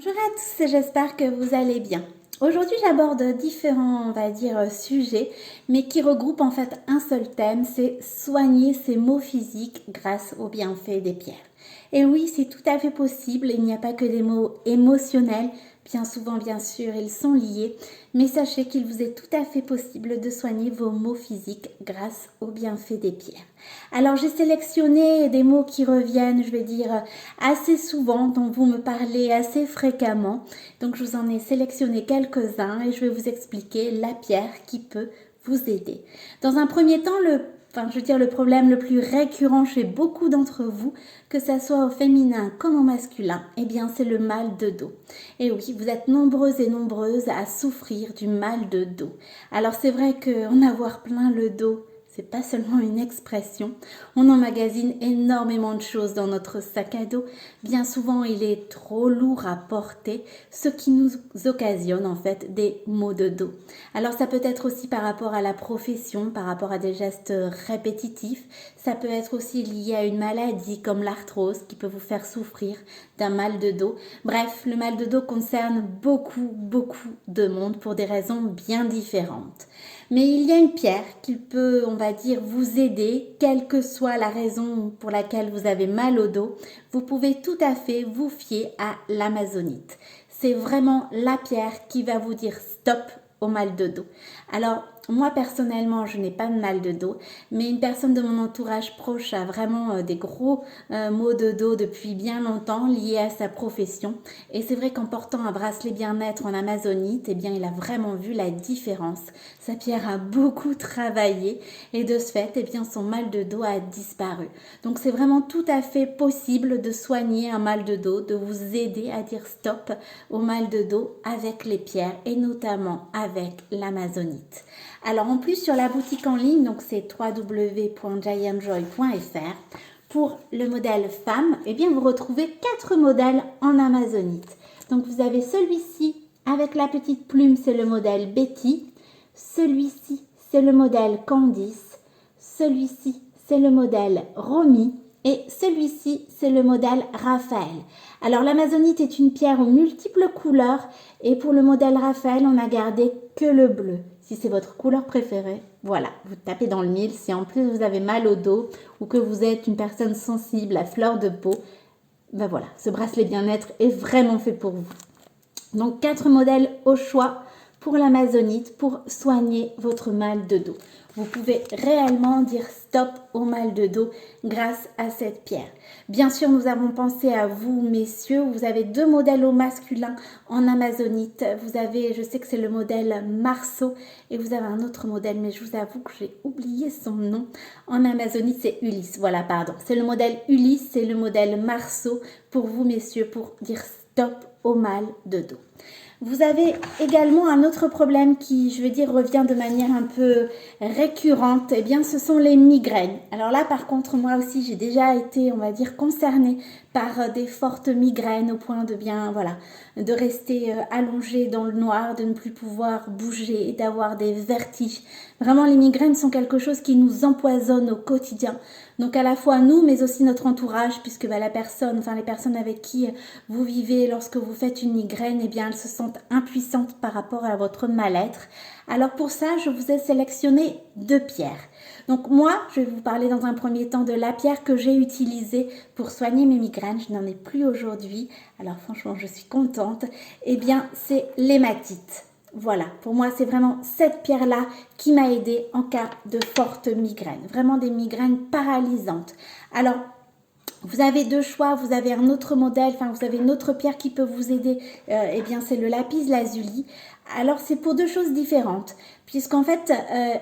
Bonjour à tous et j'espère que vous allez bien. Aujourd'hui j'aborde différents, on va dire, sujets, mais qui regroupent en fait un seul thème, c'est soigner ses maux physiques grâce aux bienfaits des pierres. Et oui, c'est tout à fait possible, il n'y a pas que des maux émotionnels, bien souvent bien sûr ils sont liés, mais sachez qu'il vous est tout à fait possible de soigner vos maux physiques grâce aux bienfaits des pierres. Alors j'ai sélectionné des mots qui reviennent, je vais dire, assez souvent, dont vous me parlez assez fréquemment. Donc je vous en ai sélectionné quelques-uns et je vais vous expliquer la pierre qui peut vous aider. Dans un premier temps, le problème le plus récurrent chez beaucoup d'entre vous, que ça soit au féminin comme au masculin, eh bien c'est le mal de dos. Et oui, vous êtes nombreuses et nombreuses à souffrir du mal de dos. Alors c'est vrai qu'en avoir plein le dos, c'est pas seulement une expression. On emmagasine énormément de choses dans notre sac à dos. Bien souvent, il est trop lourd à porter, ce qui nous occasionne en fait des maux de dos. Alors ça peut être aussi par rapport à la profession, par rapport à des gestes répétitifs. Ça peut être aussi lié à une maladie comme l'arthrose qui peut vous faire souffrir d'un mal de dos. Bref, le mal de dos concerne beaucoup de monde pour des raisons bien différentes. Mais il y a une pierre qui peut, on va dire, vous aider, quelle que soit la raison pour laquelle vous avez mal au dos. Vous pouvez tout à fait vous fier à l'amazonite. C'est vraiment la pierre qui va vous dire stop au mal de dos. Alors, moi personnellement, je n'ai pas de mal de dos, mais une personne de mon entourage proche a vraiment des gros maux de dos depuis bien longtemps liés à sa profession. Et c'est vrai qu'en portant un bracelet bien-être en amazonite, eh bien, il a vraiment vu la différence. Sa pierre a beaucoup travaillé et de ce fait, eh bien, son mal de dos a disparu. Donc, c'est vraiment tout à fait possible de soigner un mal de dos, de vous aider à dire stop au mal de dos avec les pierres et notamment avec l'amazonite. Alors en plus sur la boutique en ligne, donc c'est www.giantjoy.fr, pour le modèle femme, eh bien vous retrouvez 4 modèles en amazonite. Donc vous avez celui-ci avec la petite plume, c'est le modèle Betty. Celui-ci, c'est le modèle Candice. Celui-ci, c'est le modèle Romy. Et celui-ci, c'est le modèle Raphaël. Alors l'amazonite est une pierre aux multiples couleurs et pour le modèle Raphaël, on n'a gardé que le bleu. Si c'est votre couleur préférée, voilà, vous tapez dans le mille. Si en plus vous avez mal au dos ou que vous êtes une personne sensible à fleur de peau, ben voilà, ce bracelet bien-être est vraiment fait pour vous. Donc 4 modèles au choix pour l'amazonite pour soigner votre mal de dos. Vous pouvez réellement dire stop au mal de dos grâce à cette pierre. Bien sûr, nous avons pensé à vous, messieurs. Vous avez 2 modèles au masculin en amazonite. Vous avez, je sais que c'est le modèle Marceau et vous avez un autre modèle, mais je vous avoue que j'ai oublié son nom. En amazonite, c'est Ulysse. Voilà, pardon. C'est le modèle Ulysse, c'est le modèle Marceau pour vous, messieurs, pour dire stop au mal de dos. Vous avez également un autre problème qui, je veux dire, revient de manière un peu récurrente. Eh bien, ce sont les migraines. Alors là, par contre, moi aussi, j'ai déjà été, on va dire, concernée par des fortes migraines au point de bien, voilà, de rester allongée dans le noir, de ne plus pouvoir bouger et d'avoir des vertiges. Vraiment, les migraines sont quelque chose qui nous empoisonne au quotidien. Donc à la fois nous, mais aussi notre entourage, puisque les personnes avec qui vous vivez lorsque vous faites une migraine, eh bien elles se sentent impuissantes par rapport à votre mal-être. Alors pour ça, je vous ai sélectionné 2 pierres. Donc moi, je vais vous parler dans un premier temps de la pierre que j'ai utilisée pour soigner mes migraines. Je n'en ai plus aujourd'hui, alors franchement, je suis contente. Eh bien, c'est l'hématite. Voilà, pour moi, c'est vraiment cette pierre-là qui m'a aidée en cas de forte migraine. Vraiment des migraines paralysantes. Alors, vous avez 2 choix, vous avez un autre modèle, vous avez une autre pierre qui peut vous aider, eh bien c'est le lapis lazuli. Alors c'est pour 2 choses différentes, puisqu'en fait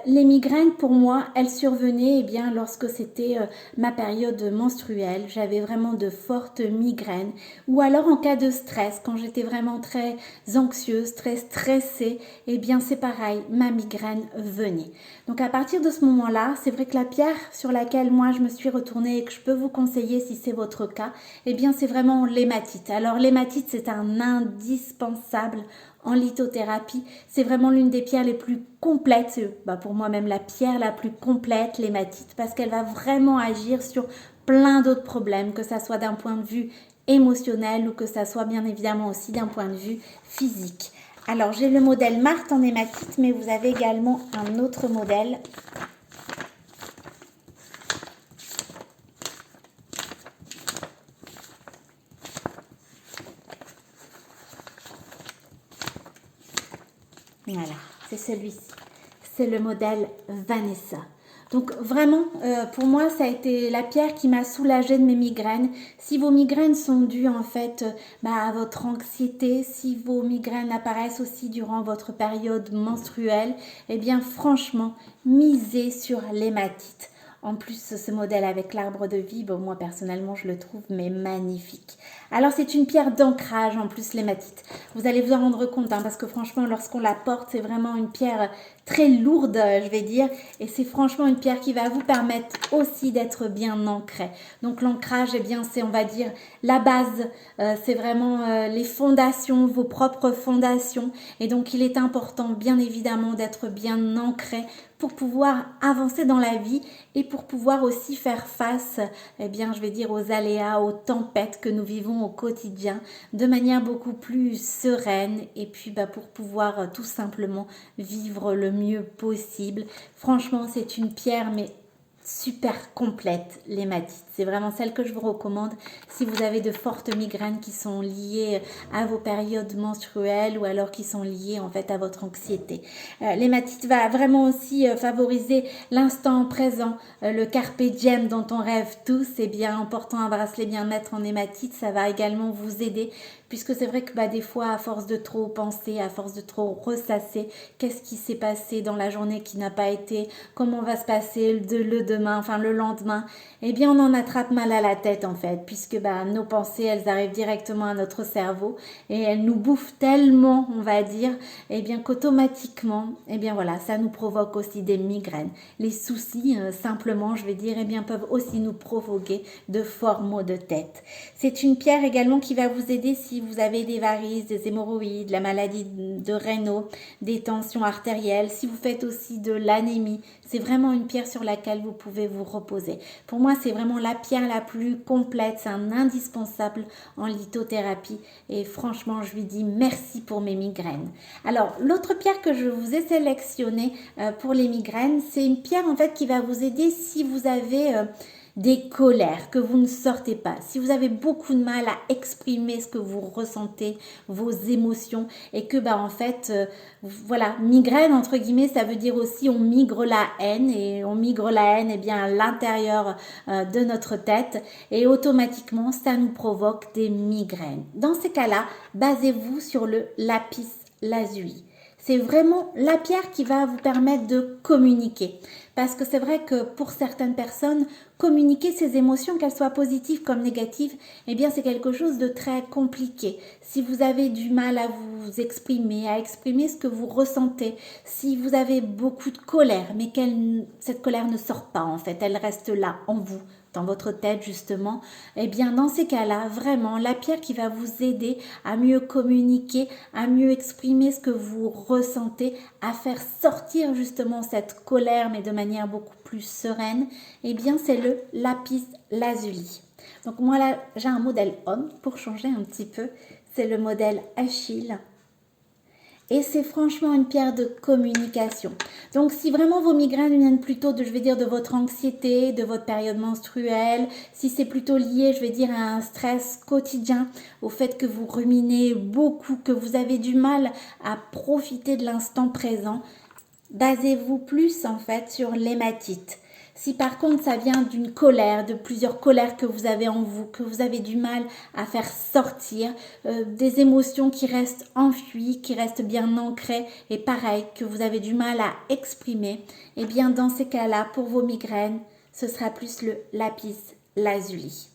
les migraines pour moi elles survenaient eh bien lorsque c'était ma période menstruelle, j'avais vraiment de fortes migraines, ou alors en cas de stress, quand j'étais vraiment très anxieuse, très stressée, eh bien c'est pareil, ma migraine venait. Donc à partir de ce moment-là, c'est vrai que la pierre sur laquelle moi je me suis retournée et que je peux vous conseiller si c'est votre cas, eh bien c'est vraiment l'hématite. Alors l'hématite c'est un indispensable en lithothérapie. C'est vraiment l'une des pierres les plus complètes, pour moi même la pierre la plus complète, l'hématite, parce qu'elle va vraiment agir sur plein d'autres problèmes, que ça soit d'un point de vue émotionnel ou que ça soit bien évidemment aussi d'un point de vue physique. Alors, j'ai le modèle Marthe en hématite, mais vous avez également un autre modèle. Voilà, c'est celui-ci. C'est le modèle Vanessa. Donc vraiment, pour moi, ça a été la pierre qui m'a soulagée de mes migraines. Si vos migraines sont dues en fait à votre anxiété, si vos migraines apparaissent aussi durant votre période menstruelle, eh bien franchement, misez sur l'hématite. En plus, ce modèle avec l'arbre de vie, bon, moi personnellement, je le trouve mais magnifique. Alors, c'est une pierre d'ancrage en plus, l'hématite. Vous allez vous en rendre compte, hein, parce que franchement, lorsqu'on la porte, c'est vraiment une pierre très lourde, je vais dire. Et c'est franchement une pierre qui va vous permettre aussi d'être bien ancré. Donc, l'ancrage, eh bien, c'est, on va dire, la base. C'est vraiment les fondations, vos propres fondations. Et donc, il est important, bien évidemment, d'être bien ancré pour pouvoir avancer dans la vie et pour pouvoir aussi faire face, eh bien, je vais dire, aux aléas, aux tempêtes que nous vivons au quotidien de manière beaucoup plus sereine et puis pour pouvoir tout simplement vivre le mieux possible. Franchement, c'est une pierre, mais super complète, l'hématite. C'est vraiment celle que je vous recommande si vous avez de fortes migraines qui sont liées à vos périodes menstruelles ou alors qui sont liées en fait à votre anxiété. L'hématite va vraiment aussi favoriser l'instant présent, le carpe diem dont on rêve tous. Et bien en portant un bracelet bien-être en hématite, ça va également vous aider puisque c'est vrai que des fois, à force de trop penser, à force de trop ressasser, qu'est-ce qui s'est passé dans la journée qui n'a pas été, comment va se passer le demain, enfin le lendemain, eh bien on en attrape mal à la tête en fait, puisque nos pensées, elles arrivent directement à notre cerveau et elles nous bouffent tellement, on va dire, eh bien qu'automatiquement, eh bien voilà, ça nous provoque aussi des migraines. Les soucis, simplement, je vais dire, eh bien peuvent aussi nous provoquer de forts maux de tête. C'est une pierre également qui va vous aider si vous avez des varices, des hémorroïdes, la maladie de Raynaud, des tensions artérielles, si vous faites aussi de l'anémie, c'est vraiment une pierre sur laquelle vous pouvez vous reposer. Pour moi, c'est vraiment la pierre la plus complète, c'est un indispensable en lithothérapie et franchement, je lui dis merci pour mes migraines. Alors, l'autre pierre que je vous ai sélectionnée pour les migraines, c'est une pierre en fait qui va vous aider si vous avez des colères que vous ne sortez pas, si vous avez beaucoup de mal à exprimer ce que vous ressentez, vos émotions et que en fait voilà, migraine entre guillemets, ça veut dire aussi on migre la haine et on migre la haine bien à l'intérieur de notre tête et automatiquement ça nous provoque des migraines. Dans ces cas-là, basez-vous sur le lapis lazuli. C'est vraiment la pierre qui va vous permettre de communiquer. Parce que c'est vrai que pour certaines personnes, communiquer ses émotions, qu'elles soient positives comme négatives, eh bien c'est quelque chose de très compliqué. Si vous avez du mal à vous exprimer, à exprimer ce que vous ressentez, si vous avez beaucoup de colère, mais cette colère ne sort pas en fait, elle reste là en vous, dans votre tête justement, eh bien dans ces cas-là, vraiment, la pierre qui va vous aider à mieux communiquer, à mieux exprimer ce que vous ressentez, à faire sortir justement cette colère, mais de manière beaucoup plus sereine, eh bien c'est le lapis lazuli. Donc moi là, j'ai un modèle homme pour changer un petit peu, c'est le modèle Achille. Et c'est franchement une pierre de communication. Donc, si vraiment vos migraines viennent plutôt de, je vais dire, de votre anxiété, de votre période menstruelle, si c'est plutôt lié, je vais dire, à un stress quotidien, au fait que vous ruminez beaucoup, que vous avez du mal à profiter de l'instant présent, basez-vous plus en fait sur l'hématite. Si par contre ça vient d'une colère, de plusieurs colères que vous avez en vous, que vous avez du mal à faire sortir, des émotions qui restent enfuies, qui restent bien ancrées et pareil, que vous avez du mal à exprimer, eh bien dans ces cas-là, pour vos migraines, ce sera plus le lapis lazuli.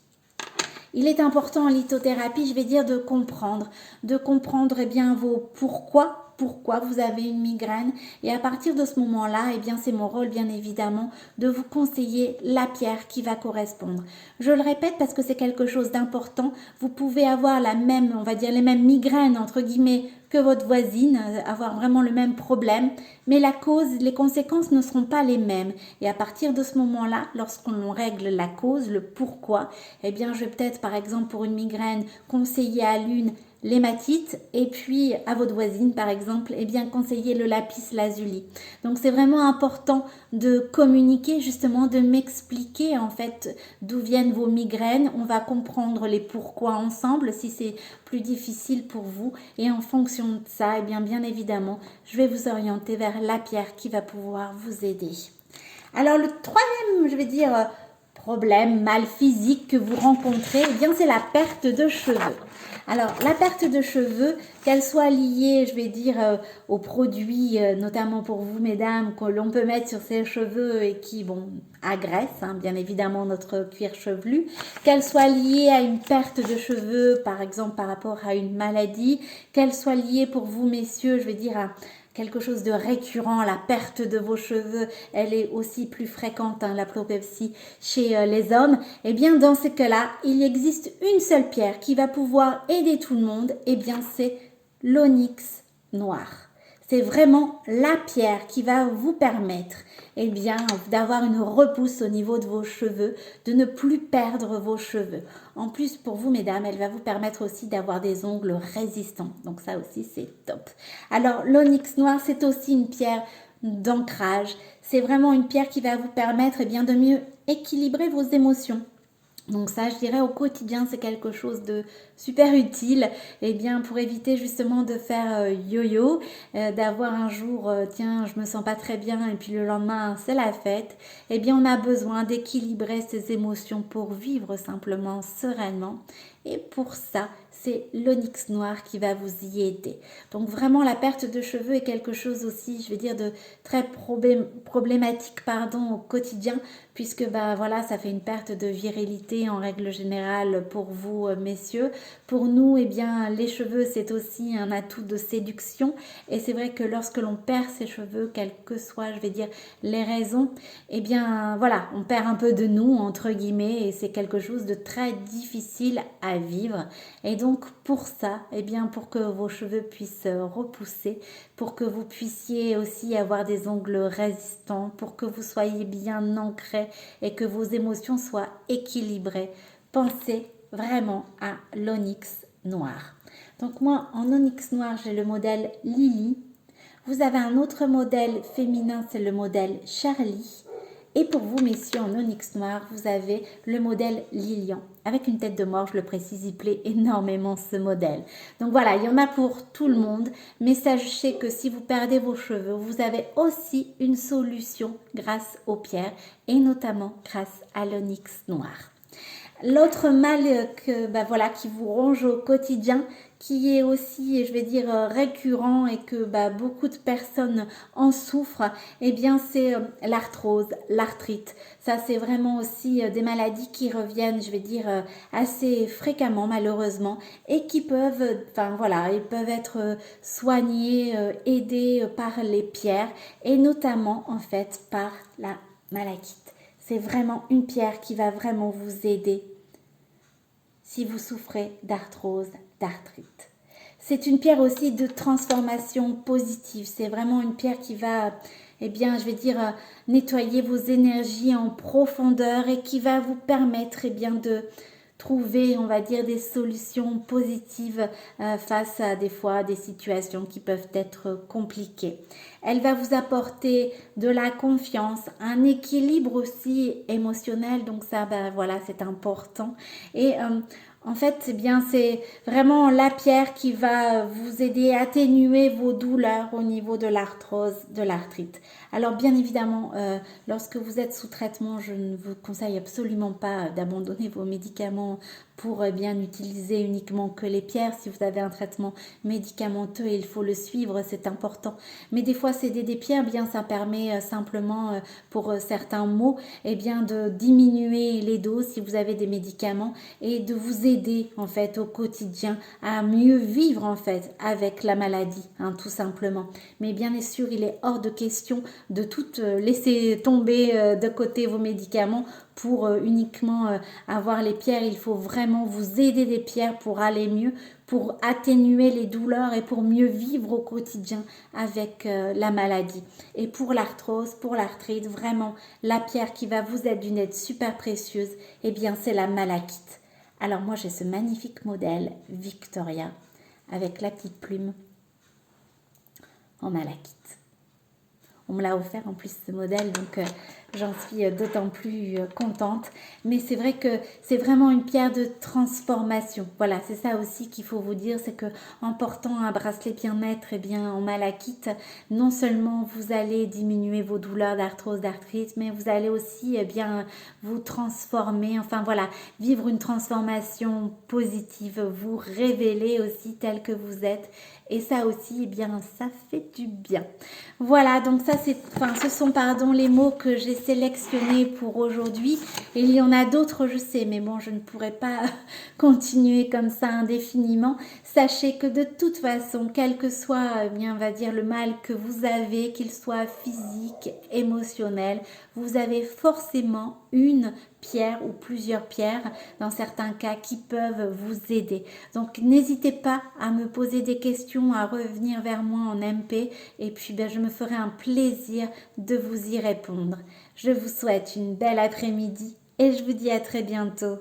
Il est important en lithothérapie, je vais dire, de comprendre eh bien vos pourquoi pourquoi vous avez une migraine. Et à partir de ce moment-là, eh bien, c'est mon rôle, bien évidemment, de vous conseiller la pierre qui va correspondre. Je le répète parce que c'est quelque chose d'important. Vous pouvez avoir la même, on va dire, les mêmes migraines, entre guillemets, que votre voisine, avoir vraiment le même problème, mais la cause, les conséquences ne seront pas les mêmes. Et à partir de ce moment-là, lorsqu'on règle la cause, le pourquoi, eh bien, je vais peut-être, par exemple, pour une migraine, conseiller à l'une l'hématite et puis à votre voisine par exemple eh bien conseiller le lapis lazuli. Donc c'est vraiment important de communiquer, justement de m'expliquer en fait d'où viennent vos migraines. On va comprendre les pourquoi ensemble si c'est plus difficile pour vous, et en fonction de ça eh bien évidemment je vais vous orienter vers la pierre qui va pouvoir vous aider. Alors le troisième, je vais dire, problème, mal physique que vous rencontrez, eh bien c'est la perte de cheveux. Alors, la perte de cheveux, qu'elle soit liée, je vais dire, aux produits, notamment pour vous, mesdames, que l'on peut mettre sur ses cheveux et qui, bon, agressent, hein, bien évidemment, notre cuir chevelu, qu'elle soit liée à une perte de cheveux, par exemple, par rapport à une maladie, qu'elle soit liée pour vous, messieurs, je vais dire, à quelque chose de récurrent, la perte de vos cheveux, elle est aussi plus fréquente, hein, la plopepsie chez les hommes, et bien dans ce cas-là, il existe une seule pierre qui va pouvoir aider tout le monde, et bien c'est l'onyx noir. C'est vraiment la pierre qui va vous permettre eh bien, d'avoir une repousse au niveau de vos cheveux, de ne plus perdre vos cheveux. En plus, pour vous, mesdames, elle va vous permettre aussi d'avoir des ongles résistants. Donc ça aussi, c'est top. Alors, l'onyx noir, c'est aussi une pierre d'ancrage. C'est vraiment une pierre qui va vous permettre eh bien, de mieux équilibrer vos émotions. Donc ça, je dirais au quotidien, c'est quelque chose de super utile, eh bien pour éviter justement de faire yo-yo, d'avoir un jour, tiens, je me sens pas très bien et puis le lendemain, c'est la fête. Eh bien, on a besoin d'équilibrer ses émotions pour vivre simplement sereinement. Et pour ça, c'est l'onyx noir qui va vous y aider. Donc vraiment, la perte de cheveux est quelque chose aussi, je vais dire, de très problématique au quotidien, puisque voilà, ça fait une perte de virilité en règle générale pour vous, messieurs. Pour nous, eh bien, les cheveux, c'est aussi un atout de séduction. Et c'est vrai que lorsque l'on perd ses cheveux, quelles que soient, je vais dire, les raisons, eh bien, voilà, on perd un peu de nous, entre guillemets, et c'est quelque chose de très difficile à vivre. Et donc, pour ça, eh bien, pour que vos cheveux puissent repousser, pour que vous puissiez aussi avoir des ongles résistants, pour que vous soyez bien ancrés et que vos émotions soient équilibrées, pensez vraiment à l'onyx noir. Donc moi, en onyx noir, j'ai le modèle Lily. Vous avez un autre modèle féminin, c'est le modèle Charlie. Et pour vous, messieurs, en onyx noir, vous avez le modèle Lilian. Avec une tête de mort, je le précise, il plaît énormément ce modèle. Donc voilà, il y en a pour tout le monde. Mais sachez que si vous perdez vos cheveux, vous avez aussi une solution grâce aux pierres et notamment grâce à l'onyx noir. L'autre mal voilà, qui vous ronge au quotidien, qui est aussi, je vais dire, récurrent et que beaucoup de personnes en souffrent, eh bien c'est l'arthrose, l'arthrite. Ça, c'est vraiment aussi des maladies qui reviennent, je vais dire, assez fréquemment malheureusement et qui peuvent, enfin voilà, ils peuvent être soignés, aidés par les pierres et notamment en fait par la malachite. C'est vraiment une pierre qui va vraiment vous aider si vous souffrez d'arthrose, d'arthrite. C'est une pierre aussi de transformation positive. C'est vraiment une pierre qui va, eh bien, je vais dire, nettoyer vos énergies en profondeur et qui va vous permettre, eh bien, de trouver, on va dire, des solutions positives face à des fois des situations qui peuvent être compliquées. Elle va vous apporter de la confiance, un équilibre aussi émotionnel, donc ça, voilà, c'est important. Et en fait, c'est vraiment la pierre qui va vous aider à atténuer vos douleurs au niveau de l'arthrose, de l'arthrite. Alors bien évidemment, lorsque vous êtes sous traitement, je ne vous conseille absolument pas d'abandonner vos médicaments pour bien utiliser uniquement que les pierres. Si vous avez un traitement médicamenteux, il faut le suivre, c'est important. Mais des fois, céder des pierres, bien, ça permet simplement pour certains maux, bien, de diminuer les doses si vous avez des médicaments et de vous aider en fait au quotidien à mieux vivre en fait avec la maladie, hein, tout simplement. Mais bien sûr, il est hors de question de tout laisser tomber de côté vos médicaments pour uniquement avoir les pierres. Il faut vraiment vous aider des pierres pour aller mieux, pour atténuer les douleurs et pour mieux vivre au quotidien avec la maladie. Et pour l'arthrose, pour l'arthrite, vraiment, la pierre qui va vous être d'une aide super précieuse, bien, c'est la malachite. Alors moi, j'ai ce magnifique modèle Victoria avec la petite plume en malachite. On me l'a offert en plus ce modèle, donc j'en suis d'autant plus contente. Mais c'est vrai que c'est vraiment une pierre de transformation. Voilà, c'est ça aussi qu'il faut vous dire, c'est que en portant un bracelet bien-être bien en malachite, non seulement vous allez diminuer vos douleurs d'arthrose, d'arthrite, mais vous allez aussi bien vous transformer, enfin voilà, vivre une transformation positive, vous révéler aussi tel que vous êtes. Et ça aussi, bien, ça fait du bien. Voilà, donc ça, ce sont les mots que j'ai sélectionnés pour aujourd'hui. Il y en a d'autres, je sais, mais bon, je ne pourrais pas continuer comme ça indéfiniment. Sachez que de toute façon, quel que soit, bien, on va dire, le mal que vous avez, qu'il soit physique, émotionnel, vous avez forcément une pierre ou plusieurs pierres dans certains cas qui peuvent vous aider. Donc n'hésitez pas à me poser des questions, à revenir vers moi en MP et puis je me ferai un plaisir de vous y répondre. Je vous souhaite une belle après-midi et je vous dis à très bientôt.